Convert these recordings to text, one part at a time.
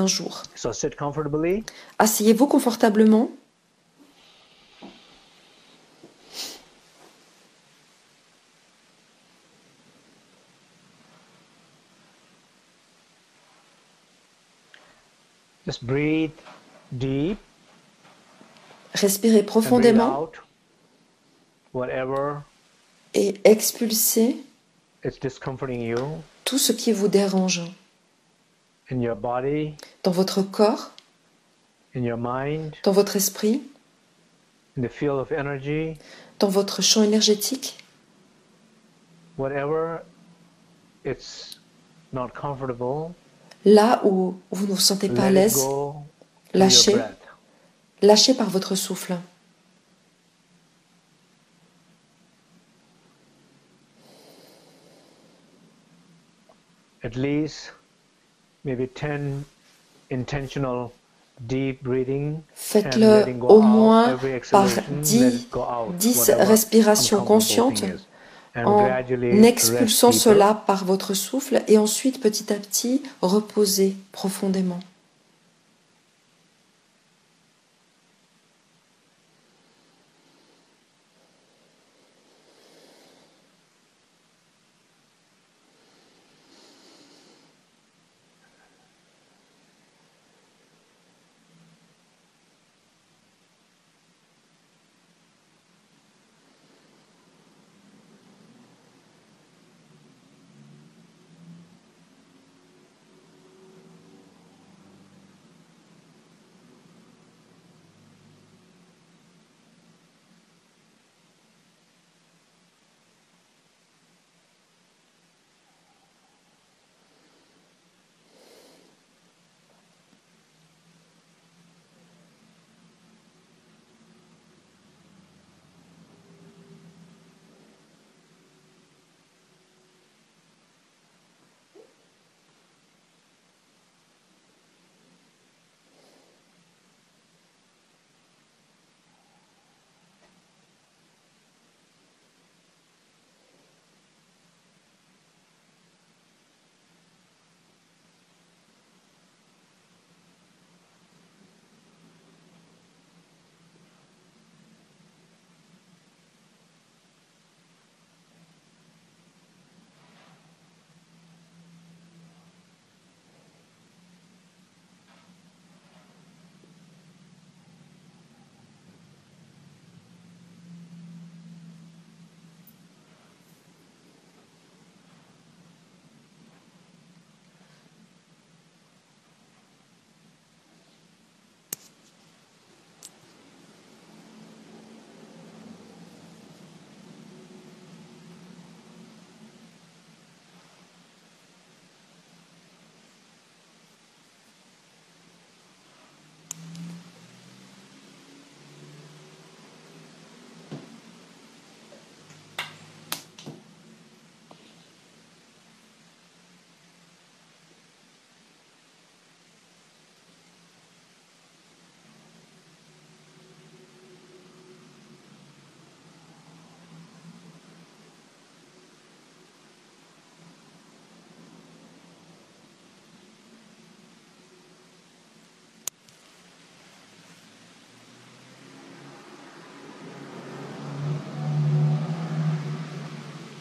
un jour. So sit comfortably. Asseyez-vous confortablement. Just breathe deep Respirez and breathe profondément out whatever et expulsez is discomforting you tout ce qui vous dérange in your body, dans votre corps, in your mind, dans votre esprit, in the field of energy, dans votre champ énergétique. whatever it's not comfortable, Là où vous ne vous sentez pas à let it l'aise, go through your lâchez, breath. lâchez par votre souffle. At least maybe 10 intentional deep breathing and Faites-le letting go au out moins every par exhalation, let 10, it go out, 10 whatever respirations uncomfortable conscientes thing is. And en gradually rest expulsant deeper. cela par votre souffle et ensuite petit à petit reposez profondément.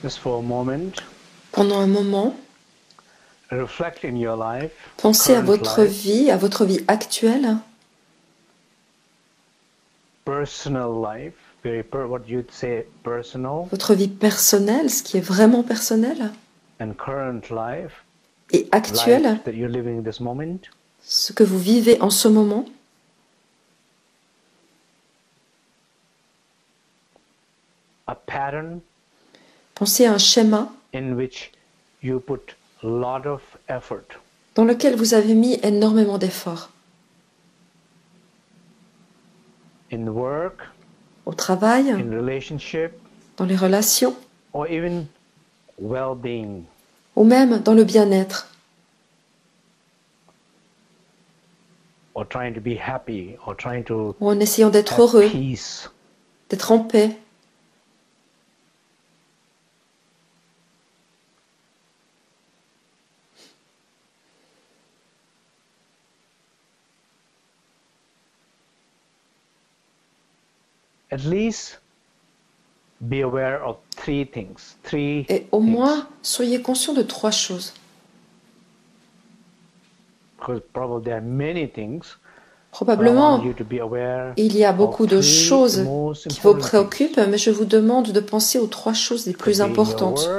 Just for a moment, Pendant un moment, reflect in your life, pensez à current life, à votre vie actuelle, personal life, what you'd say personal, votre vie personnelle, ce qui est vraiment personnel, and current life, et actuelle, life that you're living this moment. ce que vous vivez en ce moment. A pattern Pensez à un schéma in which you put a lot of effort. dans lequel vous avez mis énormément d'efforts. In work, Au travail, in relationship, dans les relations, or even well-being. ou même dans le bien-être, Or trying to be happy, or trying to ou en essayant d'être have heureux, peace. d'être en paix. at least be aware of three things. Et au moins, soyez conscient de 3 choses. Because probably there are many things. Probablement, il y a beaucoup de choses qui vous préoccupent, mais je vous demande de penser aux 3 choses les plus importantes.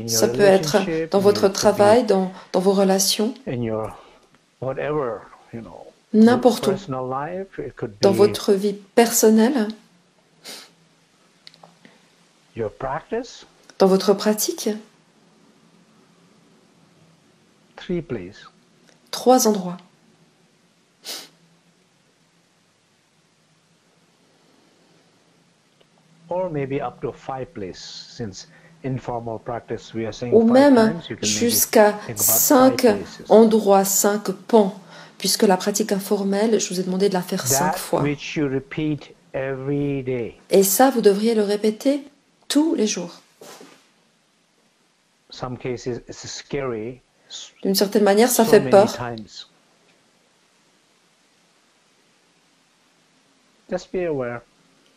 Ça peut être dans votre travail, dans vos relations, n'importe où, dans votre vie personnelle, dans votre pratique. 3 endroits. Ou même jusqu'à 5 endroits, 5 pans, puisque la pratique informelle, je vous ai demandé de la faire 5 fois. Et ça, vous devriez le répéter tous les jours. D'une certaine manière, ça fait peur.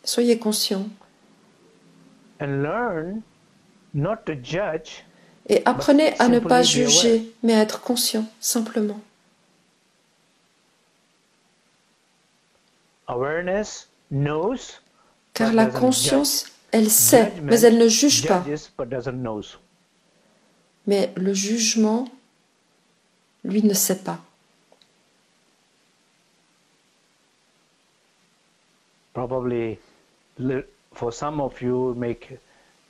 Soyez conscient. Et apprenez à ne pas juger, mais à être conscient, simplement. Car la conscience, elle sait, mais elle ne juge pas. Mais le jugement, lui, ne sait pas. Probably for some of you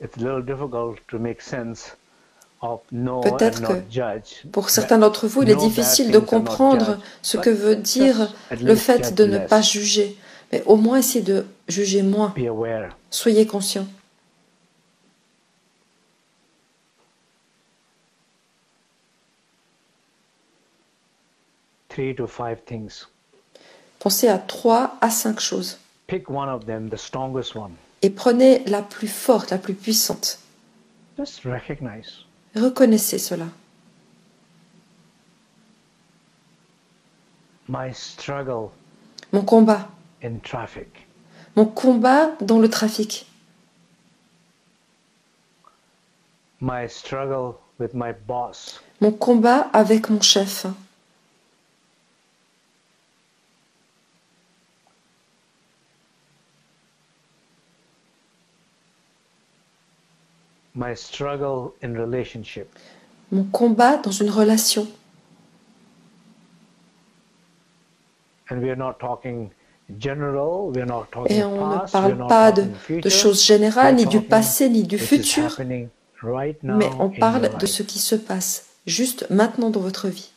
it's a little difficult to make sense of know Peut-être and not que judge. pour certains d'entre vous, il est difficile de comprendre ce que veut dire le fait de ne pas juger. Mais au moins, essayez de juger moins. Soyez conscient. Pensez à 3 à 5 choses. Et prenez la plus forte, la plus puissante. Reconnaissez cela. Mon combat. Mon combat dans le trafic. Mon combat avec mon chef. Mon combat dans une relation. Et on ne parle pas de choses générales, ni du passé, ni du futur, mais on parle de ce qui se passe juste maintenant dans votre vie.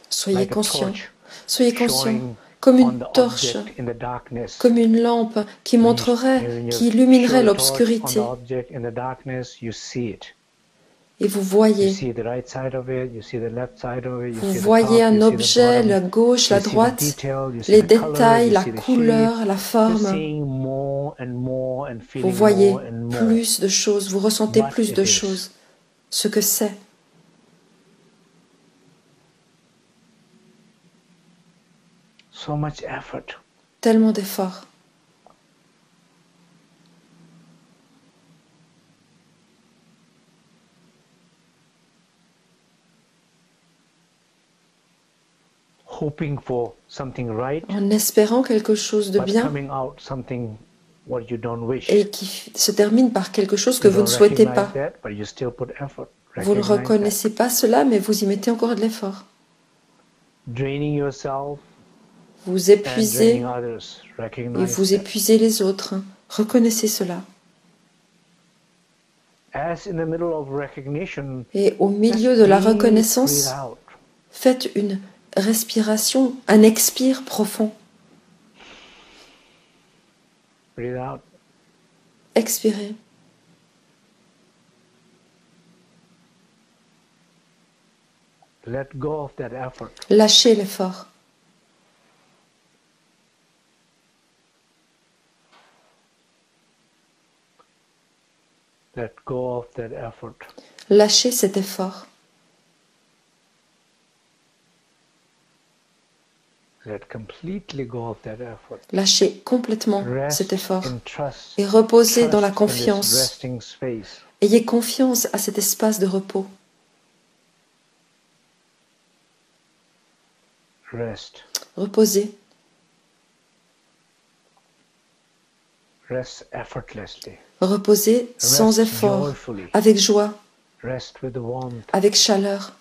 Soyez conscient, comme une torche, comme une lampe qui montrerait, qui illuminerait l'obscurité. Et vous voyez un objet, la gauche, la droite, les détails, la couleur, la forme. Vous voyez plus de choses, vous ressentez plus de choses, ce que c'est. Tellement d'efforts. En espérant quelque chose de bien et qui se termine par quelque chose que vous ne souhaitez pas. Vous ne reconnaissez pas cela, mais vous y mettez encore de l'effort. Vous épuisez et vous épuisez les autres. Reconnaissez cela. Et au milieu de la reconnaissance, faites une respiration, un expire profond. Expirez. Lâchez l'effort. Let go of that effort. Lâchez cet effort. Let completely go of that effort. Lâchez complètement cet Rest effort in trust. et reposez dans la Trust in this confiance. resting space. Ayez confiance à cet espace de repos. Rest. Reposez. Rest effortlessly. Reposez sans Rest effort, joyfully. avec joie, Rest with warmth. avec chaleur.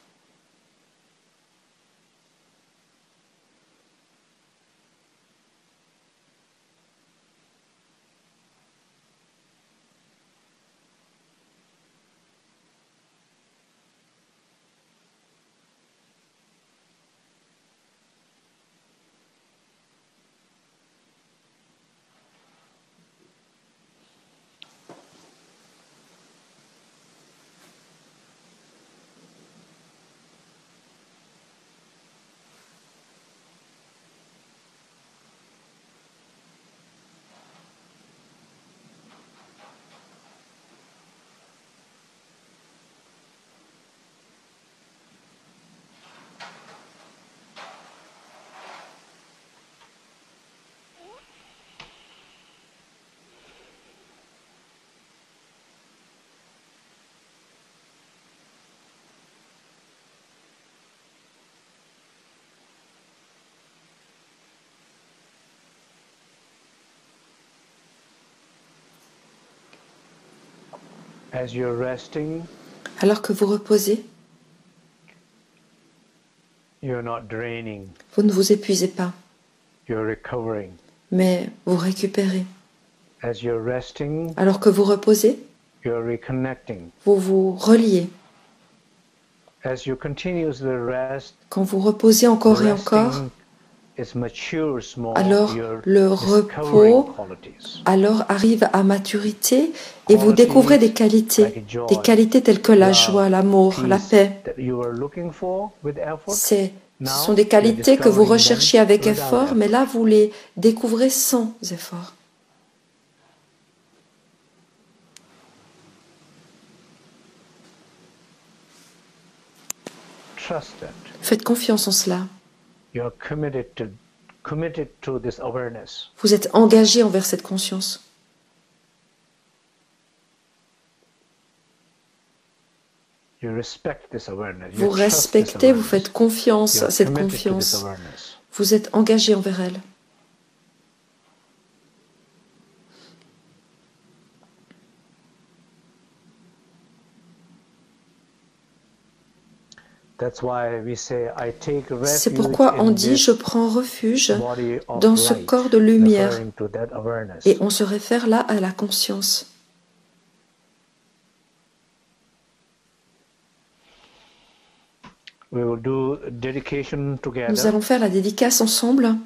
As you're resting, Alors que vous reposez, you're not draining. Vous ne vous épuisez pas, You're recovering. Mais vous récupérez. As you're resting, Alors que vous reposez, you're reconnecting. Vous vous reliez. As you continuously rest, Quand vous reposez encore et encore, alors le repos arrive à maturité et vous découvrez des qualités telles que la joie, l'amour, la paix. Ce sont des qualités que vous recherchiez avec effort, mais là vous les découvrez sans effort. Faites confiance en cela. Vous êtes engagé envers cette conscience. Vous respectez, vous faites confiance à cette confiance. Vous êtes engagé envers elle. C'est pourquoi on dit « je prends refuge dans ce corps de lumière » et on se réfère là à la conscience. Nous allons faire la dédicace ensemble.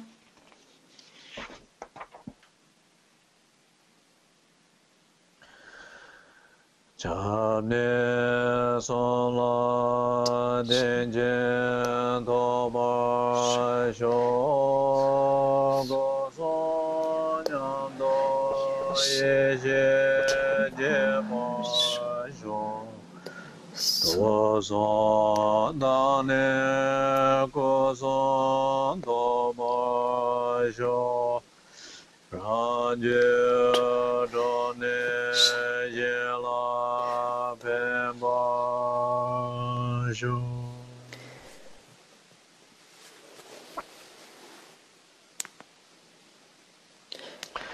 Chamne sonla denjen toba shogo sonyando yeje jema sho tozo dane koso toba sho ranje done yela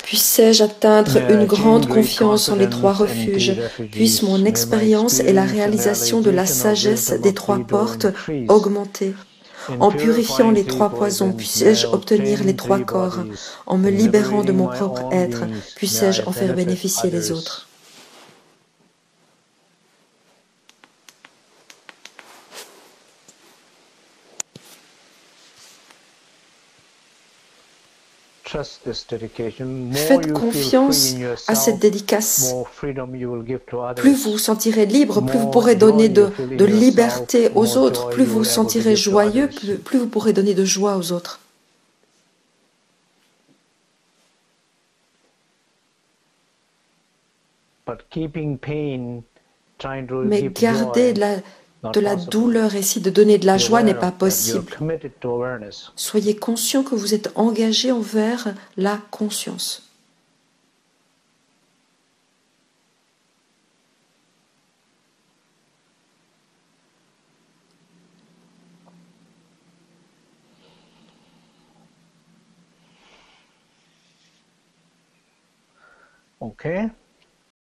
Puissais-je atteindre une grande confiance en les trois refuges, puisse mon expérience et la réalisation de la sagesse des trois portes augmenter. En purifiant les trois poisons, puissais-je obtenir les trois corps. En me libérant de mon propre être, puissais-je en faire bénéficier les autres. Faites confiance à cette dédicace. Plus vous vous sentirez libre, plus vous pourrez donner de liberté aux autres, plus vous vous sentirez joyeux, plus vous pourrez donner de joie aux autres. Mais garder de la douleur et de donner de la joie n'est pas possible. Soyez conscient que vous êtes engagé envers la conscience. Okay.